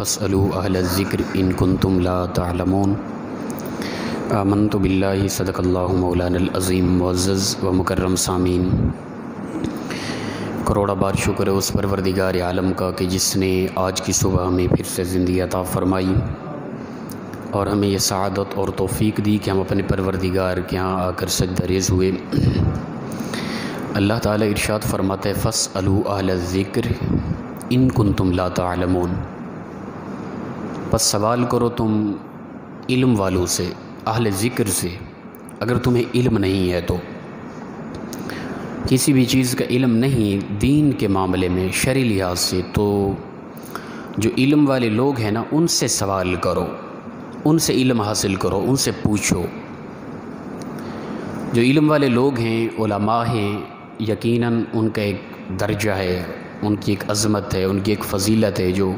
فاسألوا أهل الذکر ان کنتم لا تعلمون۔ آمنت باللہ صدق اللہ مولانا العظیم معزز و مکرم سامعین، کروڑا بار شکر ہے اس پروردگار عالم کا کہ جس نے آج کی صبح ہمیں پھر سے زندگی عطا فرمائی اور ہمیں یہ سعادت اور توفیق دی کہ ہم اپنے پروردگار کے ہاں آ کر سجدہ ریز ہوئے۔ اللہ تعالیٰ ارشاد فرماتا ہے فاسألوا اہل الذکر ان کنتم لا تعلمون، پس سوال کرو تم علم والوں سے، اہل ذکر سے، اگر تمہیں علم نہیں ہے تو، کسی بھی چیز کا علم نہیں دین کے معاملے میں شرعی لحاظ سے، تو جو علم والے لوگ ہیں نا ان سے سوال کرو، ان سے علم حاصل کرو، ان سے پوچھو۔ جو علم والے لوگ ہیں، علماء ہیں، یقیناً ان کا ایک درجہ ہے، ان کی ایک عظمت ہے، ان کی ایک فضیلت ہے جو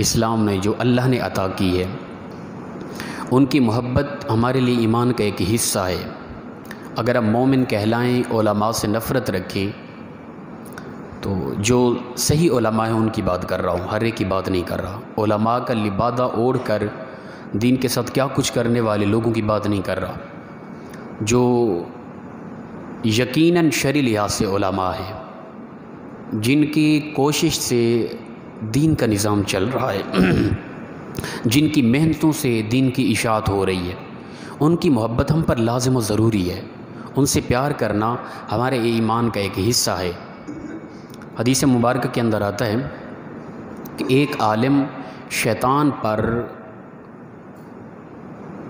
اسلام نے، جو اللہ نے عطا کی ہے۔ ان کی محبت ہمارے لیے ایمان کا ایک حصہ ہے۔ اگر ہم مومن کہلائیں، علماء سے نفرت رکھیں، تو جو صحیح علماء ہیں ان کی بات کر رہا ہوں، ہر ایک کی بات نہیں کر رہا۔ علماء کا لبادہ اوڑھ کر دین کے ساتھ کیا کچھ کرنے والے لوگوں کی بات نہیں کر رہا، جو یقیناً شرعی لحاظ سے علماء ہیں، جن کی کوشش سے دین کا نظام چل رہا ہے، جن کی محنتوں سے دین کی اشاعت ہو رہی ہے، ان کی محبت ہم پر لازم و ضروری ہے۔ ان سے پیار کرنا ہمارے ایمان کا ایک حصہ ہے۔ حدیث مبارکہ کے اندر آتا ہے کہ ایک عالم شیطان پر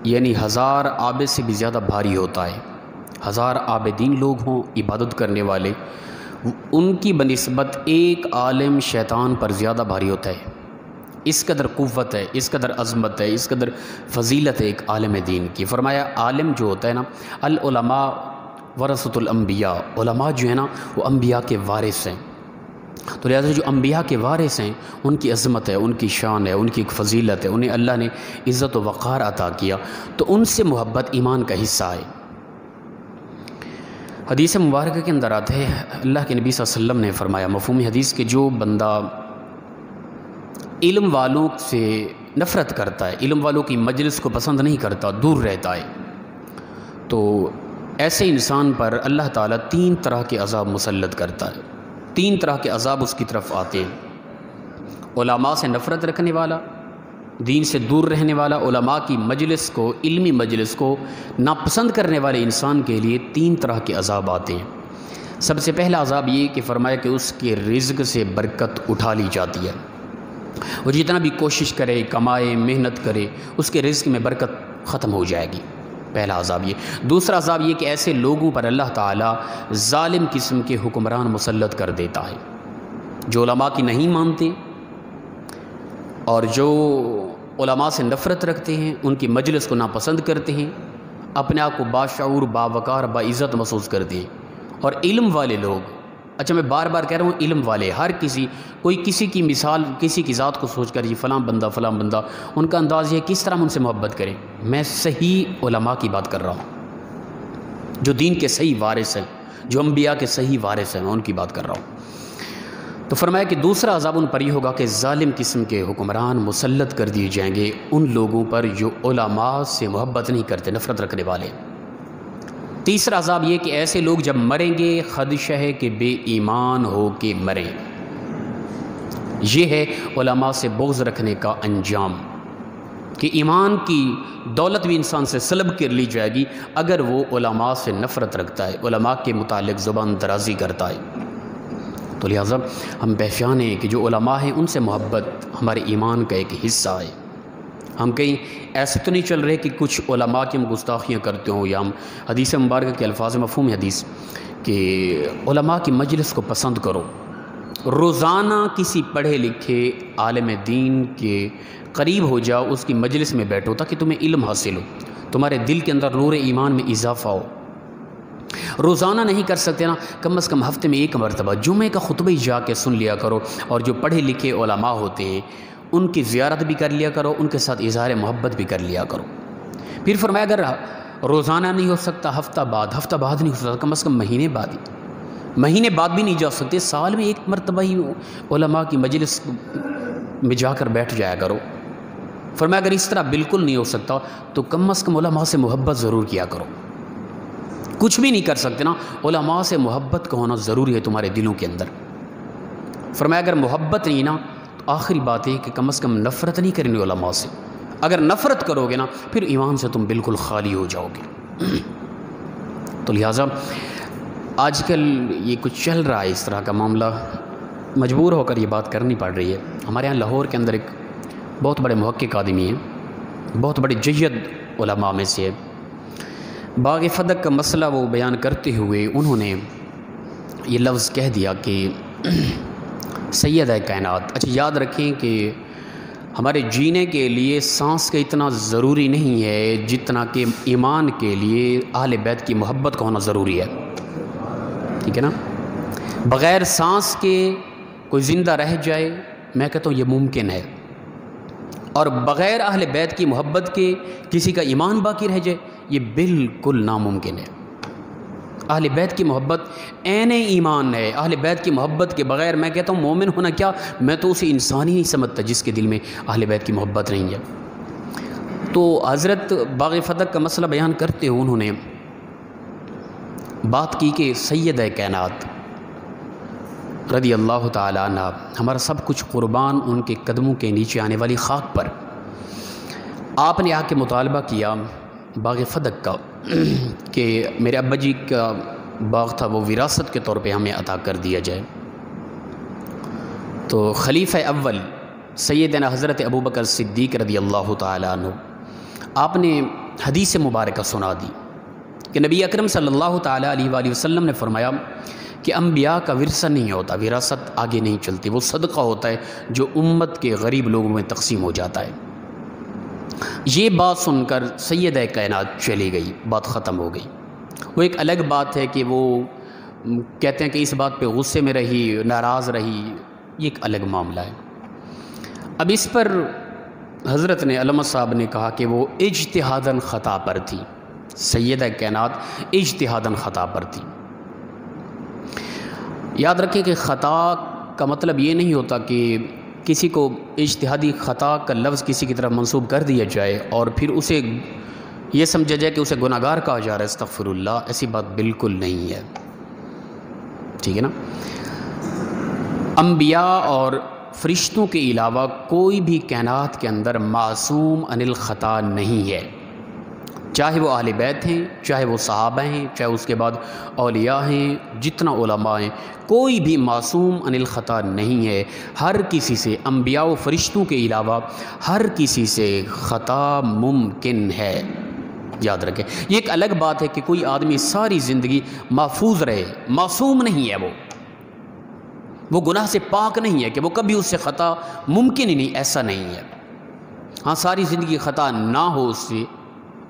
یعنی 1000 عابد سے بھی زیادہ بھاری ہوتا ہے۔ 1000 عابدین لوگ ہوں عبادت کرنے والے، ان کی بنسبت ایک عالم شیطان پر زیادہ بھاری ہوتا ہے۔ اس قدر قوت ہے، اس قدر عظمت ہے، اس قدر فضیلت ہے ایک عالم دین کی۔ فرمایا عالم جو ہوتا ہے نا، العلماء ورثۃ الانبیاء، علماء جو ہیں نا وہ انبیاء کے وارث ہیں، تو لہٰذا جو انبیاء کے وارث ہیں ان کی عظمت ہے، ان کی شان ہے، ان کی ایک فضیلت ہے، انہیں اللہ نے عزت و وقار عطا کیا، تو ان سے محبت ایمان کا حصہ ہے۔ حدیث مبارکہ کے اندر آتے ہیں، اللہ کے نبی صلی اللہ علیہ وسلم نے فرمایا مفہوم حدیث کہ جو بندہ علم والوں سے نفرت کرتا ہے، علم والوں کی مجلس کو پسند نہیں کرتا، دور رہتا ہے، تو ایسے انسان پر اللہ تعالیٰ 3 طرح کے عذاب مسلط کرتا ہے۔ 3 طرح کے عذاب اس کی طرف آتے ہیں۔ علماء سے نفرت رکھنے والا، دین سے دور رہنے والا، علماء کی مجلس کو، علمی مجلس کو ناپسند کرنے والے انسان کے لیے 3 طرح کے عذاب آتے ہیں۔ سب سے پہلا عذاب یہ کہ فرمایا کہ اس کے رزق سے برکت اٹھا لی جاتی ہے، وہ جتنا بھی کوشش کرے، کمائے، محنت کرے، اس کے رزق میں برکت ختم ہو جائے گی۔ پہلا عذاب یہ۔ دوسرا عذاب یہ کہ ایسے لوگوں پر اللہ تعالیٰ ظالم قسم کے حکمران مسلط کر دیتا ہے، جو علماء کی نہیں مانتے اور جو علماء سے نفرت رکھتے ہیں، ان کی مجلس کو ناپسند کرتے ہیں، اپنے آپ کو باشعور، باوقار، باعزت محسوس کرتے ہیں۔ اور علم والے لوگ، اچھا میں بار بار کہہ رہا ہوں علم والے، ہر کسی، کوئی کسی کی مثال، کسی کی ذات کو سوچ کر یہ فلاں بندہ فلاں بندہ، ان کا انداز یہ کس طرح ہم ان سے محبت کریں۔ میں صحیح علماء کی بات کر رہا ہوں، جو دین کے صحیح وارث ہیں، جو انبیاء کے صحیح وارث ہیں، میں ان کی بات کر رہا ہوں۔ تو فرمایا کہ دوسرا عذاب ان پر یہ ہوگا کہ ظالم قسم کے حکمران مسلط کر دیے جائیں گے ان لوگوں پر جو علماء سے محبت نہیں کرتے، نفرت رکھنے والے۔ تیسرا عذاب یہ کہ ایسے لوگ جب مریں گے خدشہ ہے کہ بے ایمان ہو کے مریں۔ یہ ہے علماء سے بغض رکھنے کا انجام، کہ ایمان کی دولت بھی انسان سے سلب کر لی جائے گی اگر وہ علماء سے نفرت رکھتا ہے، علماء کے متعلق زبان درازی کرتا ہے۔ تو لہٰذا ہم پہچانیں کہ جو علماء ہیں ان سے محبت ہمارے ایمان کا ایک حصہ ہے۔ ہم کہیں ایسے تو نہیں چل رہے کہ کچھ علماء کی ہم گستاخیاں کرتے ہوں، یا ہم حدیث مبارکہ کے الفاظ مفہوم حدیث کہ علماء کی مجلس کو پسند کرو، روزانہ کسی پڑھے لکھے عالم دین کے قریب ہو جاؤ، اس کی مجلس میں بیٹھو تاکہ تمہیں علم حاصل ہو، تمہارے دل کے اندر نور ایمان میں اضافہ ہو۔ روزانہ نہیں کر سکتے نا، کم از کم ہفتے میں 1 مرتبہ جمعے کا خطبہ ہی جا کے سن لیا کرو، اور جو پڑھے لکھے علماء ہوتے ہیں ان کی زیارت بھی کر لیا کرو، ان کے ساتھ اظہار محبت بھی کر لیا کرو۔ پھر فرمایا اگر روزانہ نہیں ہو سکتا، ہفتہ بعد نہیں ہو سکتا، کم از کم مہینے بعد بھی نہیں جا سکتے، سال میں 1 مرتبہ ہی علماء کی مجلس میں جا کر بیٹھ جایا کرو۔ فرمایا اگر اس طرح بالکل نہیں ہو سکتا تو کم از کم علماء سے محبت ضرور کیا کرو۔ کچھ بھی نہیں کر سکتے نا، علماء سے محبت کا ہونا ضروری ہے تمہارے دلوں کے اندر۔ فرمایا اگر محبت نہیں نا تو آخری بات ہے کہ کم از کم نفرت نہیں کرنی علماء سے۔ اگر نفرت کرو گے نا پھر ایمان سے تم بالکل خالی ہو جاؤ گے۔ تو لہٰذا آج کل یہ کچھ چل رہا ہے اس طرح کا معاملہ، مجبور ہو کر یہ بات کرنی پڑ رہی ہے۔ ہمارے یہاں لاہور کے اندر ایک بہت بڑے محقق آدمی ہیں، بہت بڑے جید علماء میں سے ہے۔ باغ فدق کا مسئلہ وہ بیان کرتے ہوئے انہوں نے یہ لفظ کہہ دیا کہ سید کائنات۔ اچھا یاد رکھیں کہ ہمارے جینے کے لیے سانس کا اتنا ضروری نہیں ہے جتنا کہ ایمان کے لیے اہل بیت کی محبت کا ہونا ضروری ہے، ٹھیک ہے نا۔ بغیر سانس کے کوئی زندہ رہ جائے میں کہتا ہوں یہ ممکن ہے، اور بغیر اہل بیت کی محبت کے کسی کا ایمان باقی رہ جائے یہ بالکل ناممکن ہے۔ اہل بیت کی محبت عین ایمان ہے۔ اہل بیت کی محبت کے بغیر میں کہتا ہوں مومن ہونا کیا، میں تو اسے انسان ہی نہیں سمجھتا جس کے دل میں اہل بیت کی محبت نہیں ہے۔ تو حضرت باغ فدق کا مسئلہ بیان کرتے ہوئے انہوں نے بات کی کہ سید کائنات رضی اللہ تعالی عنہ، ہمارا سب کچھ قربان ان کے قدموں کے نیچے آنے والی خاک پر۔ آپ نے آ کے مطالبہ کیا باغ فدق کا کہ میرے ابا جی کا باغ تھا وہ وراثت کے طور پہ ہمیں عطا کر دیا جائے۔ تو خلیفہ اول سیدنا حضرت ابوبکر صدیق رضی اللہ تعالی عنہ آپ نے حدیث مبارکہ سنا دی کہ نبی اکرم صلی اللہ تعالی علیہ وآلہ وسلم نے فرمایا کہ انبیاء کا ورثہ نہیں ہوتا، وراثت آگے نہیں چلتی، وہ صدقہ ہوتا ہے جو امت کے غریب لوگوں میں تقسیم ہو جاتا ہے۔ یہ بات سن کر سید کائنات چلی گئی، بات ختم ہو گئی۔ وہ ایک الگ بات ہے کہ وہ کہتے ہیں کہ اس بات پہ غصے میں رہی، ناراض رہی، یہ ایک الگ معاملہ ہے۔ اب اس پر حضرت نے علامہ صاحب نے کہا کہ وہ اجتہاداً خطا پر تھی، سید کائنات اجتہاداً خطا پر تھی۔ یاد رکھیں کہ خطا کا مطلب یہ نہیں ہوتا کہ کسی کو اجتہادی خطا کا لفظ کسی کی طرف منسوب کر دیا جائے اور پھر اسے یہ سمجھا جائے کہ اسے گناہ گار کہا جا رہا ہے، استغفر اللہ، ایسی بات بالکل نہیں ہے، ٹھیک ہے نا۔ انبیاء اور فرشتوں کے علاوہ کوئی بھی کائنات کے اندر معصوم عن الخطا نہیں ہے، چاہے وہ اہل بیت ہیں، چاہے وہ صحابہ ہیں، چاہے اس کے بعد اولیاء ہیں، جتنا علماء ہیں، کوئی بھی معصوم عن الخطا نہیں ہے۔ ہر کسی سے، انبیاء و فرشتوں کے علاوہ ہر کسی سے خطا ممکن ہے، یاد رکھیں۔ یہ ایک الگ بات ہے کہ کوئی آدمی ساری زندگی محفوظ رہے، معصوم نہیں ہے، وہ گناہ سے پاک نہیں ہے کہ وہ کبھی اس سے خطا ممکن ہی نہیں، ایسا نہیں ہے۔ ہاں ساری زندگی خطا نہ ہو اس سے،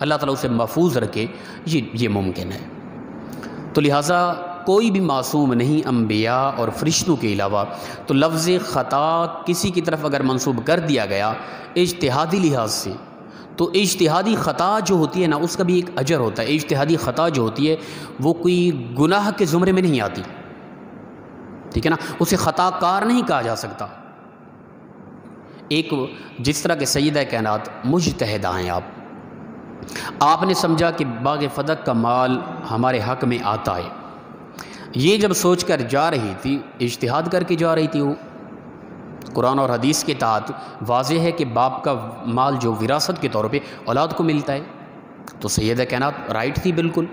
اللہ تعالیٰ اسے محفوظ رکھے، یہ ممکن ہے۔ تو لہٰذا کوئی بھی معصوم نہیں انبیاء اور فرشتوں کے علاوہ۔ تو لفظ خطا کسی کی طرف اگر منسوب کر دیا گیا اجتہادی لحاظ سے، تو اجتہادی خطا جو ہوتی ہے نا اس کا بھی ایک اجر ہوتا ہے۔ اجتہادی خطا جو ہوتی ہے وہ کوئی گناہ کے زمرے میں نہیں آتی، ٹھیک ہے نا، اسے خطا کار نہیں کہا جا سکتا۔ ایک جس طرح کے سیدہ کائنات مجتہدہ ہیں، آپ نے سمجھا کہ باغ فدق کا مال ہمارے حق میں آتا ہے، یہ جب سوچ کر جا رہی تھی، اجتہاد کر کے جا رہی تھی، وہ قرآن اور حدیث کے تحت واضح ہے کہ باپ کا مال جو وراثت کے طور پہ اولاد کو ملتا ہے، تو سیدہ کائنات رائٹ تھی، بالکل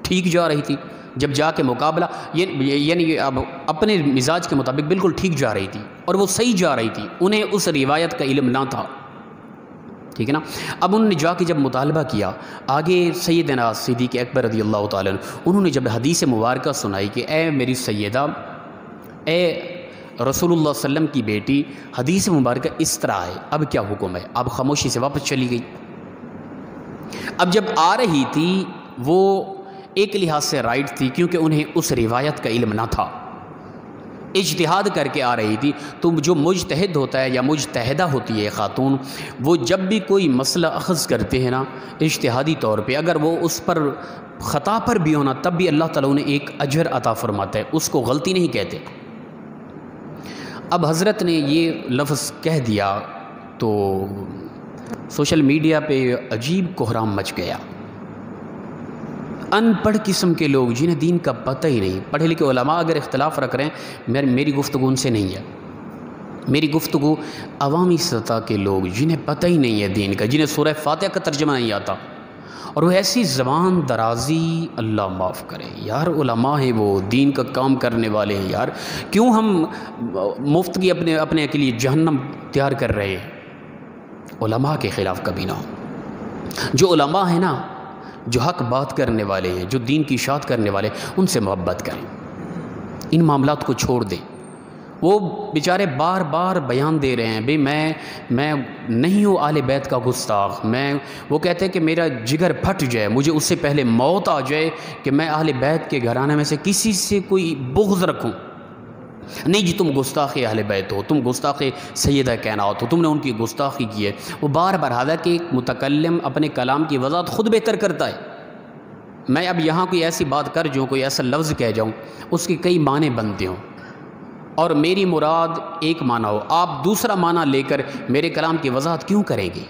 ٹھیک جا رہی تھی۔ جب جا کے مقابلہ یعنی اب اپنے مزاج کے مطابق بالکل ٹھیک جا رہی تھی اور وہ صحیح جا رہی تھی، انہیں اس روایت کا علم نہ تھا، ٹھیک ہے نا۔ اب انہوں نے جا کے جب مطالبہ کیا، آگے سیدنا صدیق اکبر رضی اللہ تعالیٰ عنہ انہوں نے جب حدیث مبارکہ سنائی کہ اے میری سیدہ، اے رسول اللہ صلی اللہ علیہ وسلم کی بیٹی، حدیث مبارکہ اس طرح ہے، اب کیا حکم ہے، اب خاموشی سے واپس چلی گئی۔ اب جب آ رہی تھی وہ ایک لحاظ سے رائٹ تھی کیونکہ انہیں اس روایت کا علم نہ تھا، اجتہاد کر کے آ رہی تھی۔ تو جو مجتہد ہوتا ہے یا مجتہدہ ہوتی ہے خاتون، وہ جب بھی کوئی مسئلہ اخذ کرتے ہیں نا اجتہادی طور پہ، اگر وہ اس پر خطا پر بھی ہونا تب بھی اللہ تعالیٰ انہیں ایک اجر عطا فرماتا ہے، اس کو غلطی نہیں کہتے۔ اب حضرت نے یہ لفظ کہہ دیا تو سوشل میڈیا پہ عجیب کوہرام مچ گیا. ان پڑھ قسم کے لوگ جنہیں دین کا پتہ ہی نہیں، پڑھے لکھے علماء اگر اختلاف رکھ رہے ہیں، میری گفتگو ان سے نہیں ہے. میری گفتگو عوامی سطح کے لوگ جنہیں پتہ ہی نہیں ہے دین کا، جنہیں سورہ فاتحہ کا ترجمہ نہیں آتا، اور وہ ایسی زبان درازی، اللہ معاف کرے یار. علماء ہیں، وہ دین کا کام کرنے والے ہیں یار. کیوں ہم مفت کی اپنے کے لیے جہنم تیار کر رہے ہیں؟ علماء کے خلاف کبھی نہ ہو. جو علماء ہیں نا، جو حق بات کرنے والے ہیں، جو دین کی اشاعت کرنے والے، ان سے محبت کریں، ان معاملات کو چھوڑ دیں. وہ بیچارے بار بار بیان دے رہے ہیں بھئی میں نہیں ہوں اہل بیت کا گستاخ. وہ کہتے ہیں کہ میرا جگر پھٹ جائے، مجھے اس سے پہلے موت آ جائے کہ میں اہل بیت کے گھرانے میں سے کسی سے کوئی بغض رکھوں. نہیں جی، تم گستاخ اہل بیت ہو، تم گستاخ سیدہ کائنات ہو، تم نے ان کی گستاخی کی ہے. وہ بار بار، حالانکہ ایک متکلم اپنے کلام کی وضاحت خود بہتر کرتا ہے. میں اب یہاں کوئی ایسی بات کر جاؤں، کوئی ایسا لفظ کہہ جاؤں، اس کے کئی معنی بنتے ہوں، اور میری مراد ایک معنی ہو، آپ دوسرا معنی لے کر میرے کلام کی وضاحت کیوں کریں گے؟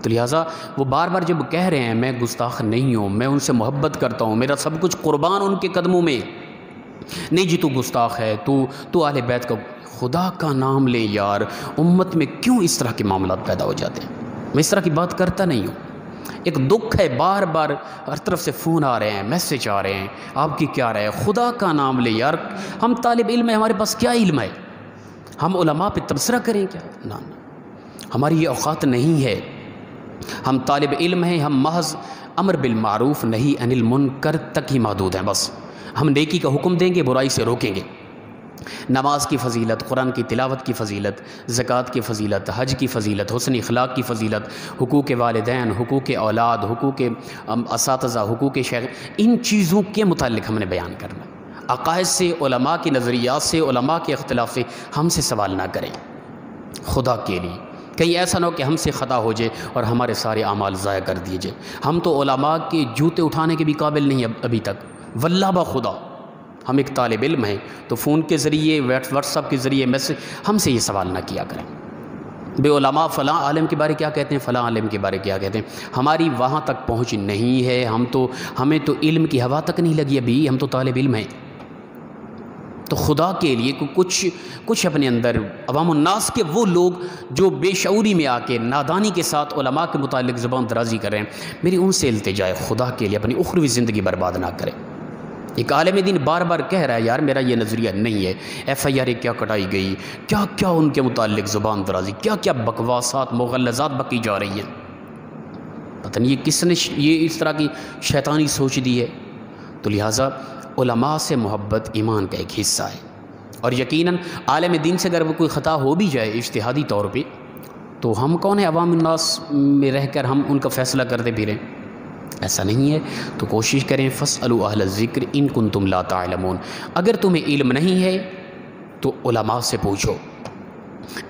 تو لہٰذا وہ بار بار جب کہہ رہے ہیں میں گستاخ نہیں ہوں، میں ان سے محبت کرتا ہوں، میرا سب کچھ قربان ان کے قدموں میں. نہیں جی تو گستاخ ہے، تو اہل بیت کا. خدا کا نام لے یار، امت میں کیوں اس طرح کے معاملات پیدا ہو جاتے ہیں؟ میں اس طرح کی بات کرتا نہیں ہوں. ایک دکھ ہے، بار بار ہر طرف سے فون آ رہے ہیں، میسج آ رہے ہیں، آپ کی کیا رائے ہے؟ خدا کا نام لے یار. ہم طالب علم ہیں، ہمارے پاس کیا علم ہے؟ ہم علماء پہ تبصرہ کریں کیا؟ نہ، ہماری یہ اوقات نہیں ہے. ہم طالب علم ہیں، ہم محض امر بالمعروف نہی عن المنکر تک ہی محدود ہیں. بس ہم نیکی کا حکم دیں گے، برائی سے روکیں گے. نماز کی فضیلت، قرآن کی تلاوت کی فضیلت، زکوٰۃ کی فضیلت، حج کی فضیلت، حسن اخلاق کی فضیلت، حقوق والدین، حقوق اولاد، حقوق اساتذہ، حقوق شیخ، ان چیزوں کے متعلق ہم نے بیان کرنا. عقائد سے، علماء کی نظریات سے، علماء کے اختلاف سے ہم سے سوال نہ کریں خدا کے لیے. کہیں ایسا نہ ہو کہ ہم سے خطا ہو جائے اور ہمارے سارے اعمال ضائع کر دیے جائیں. ہم تو علماء کے جوتے اٹھانے کے بھی قابل نہیں ابھی تک، واللہ بخدا. ہم ایک طالب علم ہیں تو فون کے ذریعے، واٹس ایپ کے ذریعے میسج، ہم سے یہ سوال نہ کیا کریں بے علماء فلاں عالم کے بارے کیا کہتے ہیں، فلاں عالم کے بارے کیا کہتے ہیں. ہماری وہاں تک پہنچ نہیں ہے. ہمیں تو علم کی ہوا تک نہیں لگی ابھی، ہم تو طالب علم ہیں. تو خدا کے لیے کچھ اپنے اندر عوام الناس کے وہ لوگ جو بے شعوری میں آ کے نادانی کے ساتھ علماء کے متعلق زبان درازی کر رہے ہیں، میری ان سے التجا ہے خدا کے لیے اپنی اخروی زندگی برباد نہ کریں. ایک عالم دین بار بار کہہ رہا ہے یار میرا یہ نظریہ نہیں ہے، ایف آئی آر کیا کٹائی گئی، کیا کیا ان کے متعلق زبان درازی، کیا کیا بکواسات، مغلظات بکی جا رہی ہیں. پتہ نہیں یہ کس نے یہ اس طرح کی شیطانی سوچ دی ہے. تو لہٰذا علماء سے محبت ایمان کا ایک حصہ ہے. اور یقیناً عالم دین سے اگر وہ کوئی خطا ہو بھی جائے اجتہادی طور پہ، تو ہم کون ہیں عوام الناس میں رہ کر ہم ان کا فیصلہ کرتے پھریں؟ ایسا نہیں ہے. تو کوشش کریں فاسألوا اہل الذکر ان کنتم لا تعلمون. اگر تمہیں علم نہیں ہے تو علماء سے پوچھو،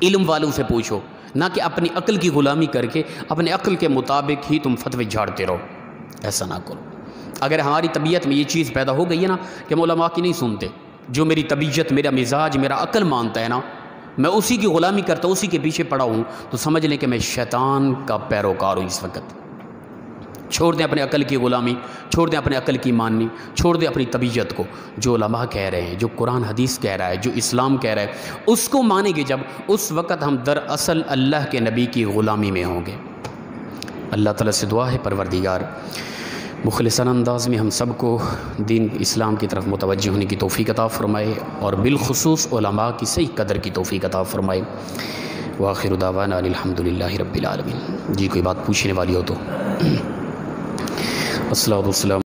علم والوں سے پوچھو، نہ کہ اپنی عقل کی غلامی کر کے اپنے عقل کے مطابق ہی تم فتوے جھاڑتے رہو. ایسا نہ کرو. اگر ہماری طبیعت میں یہ چیز پیدا ہو گئی ہے نا کہ ہم علماء کی نہیں سنتے، جو میری طبیعت، میرا مزاج، میرا عقل مانتا ہے نا، میں اسی کی غلامی کرتا ہوں، اسی کے پیچھے پڑا ہوں، تو سمجھ لیں کہ میں شیطان کا پیروکار ہوں اس وقت. چھوڑ دیں اپنے عقل کی غلامی، چھوڑ دیں اپنے عقل کی ماننی، چھوڑ دیں اپنی طبیعت کو. جو علماء کہہ رہے ہیں، جو قرآن حدیث کہہ رہا ہے، جو اسلام کہہ رہا ہے، اس کو مانیں گے جب، اس وقت ہم دراصل اللہ کے نبی کی غلامی میں ہوں گے. اللہ تعالیٰ سے دعا ہے پروردگار مخلصانہ انداز میں ہم سب کو دین اسلام کی طرف متوجہ ہونے کی توفیق عطا فرمائے، اور بالخصوص علماء کی صحیح قدر کی توفیق عطا فرمائے. وآخر دعوانا الحمدللہ رب العالمین. جی کوئی بات پوچھنے والی ہو تو. السلام